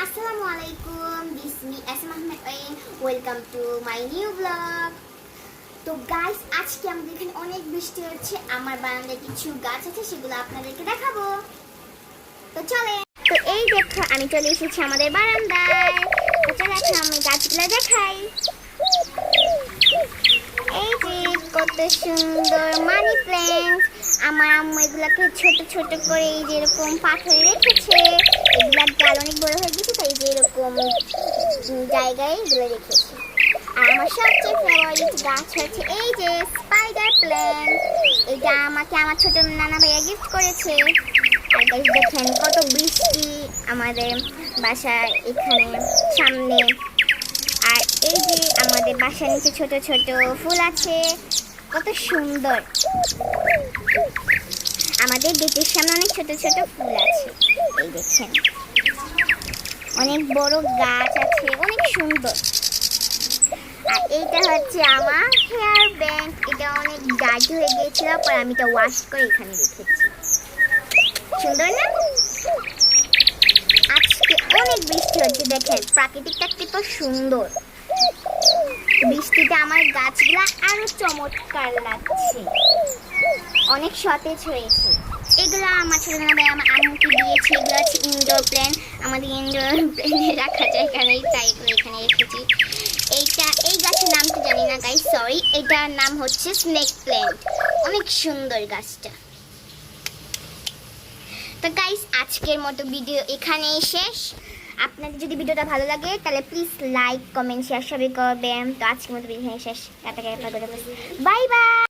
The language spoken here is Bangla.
আসসালামু আলাইকুম, দিস মি এসএম আহমেদ ওয়েন। Welcome to my new blog. তো গাইস, আজকে আমাদের এখানে অনেক বৃষ্টি হচ্ছে। আমার বারান্দায় কিছু গাছ আছে, সেগুলো আপনাদেরকে দেখাবো। তো চলে। তো এই দেখো, আমি চলে এসেছি আমাদের বারান্দায়। তো চলো এখন আমি গাছগুলো দেখাই। এই যে কত সুন্দর মানি প্ল্যান্ট। আমার আম্মু এগুলাকে ছোট ছোট করে এই যে এরকম পাথরে রেখেছে। এগুলার ডাল অনেক বড় হয়ে গেছে, তাই যে এরকম জায়গায় এগুলো রেখেছে। আর আমার সবচেয়ে ফেভারিট গাছ হচ্ছে এই যে স্পাইডার প্ল্যান্ট। এটা আমাকে আমার ছোট নানা ভাইয়া গিফট করেছে। আর গাইস দেখেন কত বৃষ্টি আমাদের বাসার এখানে সামনে। আর এই যে আমাদের বাসার নিচে ছোট ছোট ফুল আছে, কত সুন্দর। আমাদের গেটের সামনে অনেক ছোট ছোট ফুল আছে, এই দেখেন অনেক বড় গাছ আছে, অনেক সুন্দর। আর এইটা হচ্ছে আমার হেয়ার ব্যান্ড। এটা অনেক ডার্টি হয়ে গিয়েছিল, পর আমি এটা ওয়াশ করে এখানে রেখেছি। সুন্দর না? আজকে অনেক বৃষ্টি হচ্ছে, দেখেন প্রাকৃতিকটা কত সুন্দর। বৃষ্টিতে আমার গাছগুলা আরো চমৎকার লাগছে, অনেক সতেজ হয়েছে। এগুলো আমার ছোট ভাই আমার আম্মুকে দিয়েছে। এগুলো হচ্ছে ইনডোর প্ল্যান্ট। আমাদের ইনডোর প্ল্যান্টে রাখা যায় এখানে, তাই এগুলো এখানে রেখেছি। এই গাছের নামটা জানি না গাইস, সরি। এটার নাম হচ্ছে স্নেক প্ল্যান্ট। অনেক সুন্দর গাছটা। তো গাইস, আজকের মতো ভিডিও এখানেই শেষ। আপনাদের যদি ভিডিওটা ভালো লাগে তাহলে প্লিজ লাইক, কমেন্ট, শেয়ার সবই করবেন। তো আজকের মতো ভিডিও এখানেই শেষ। Bye bye.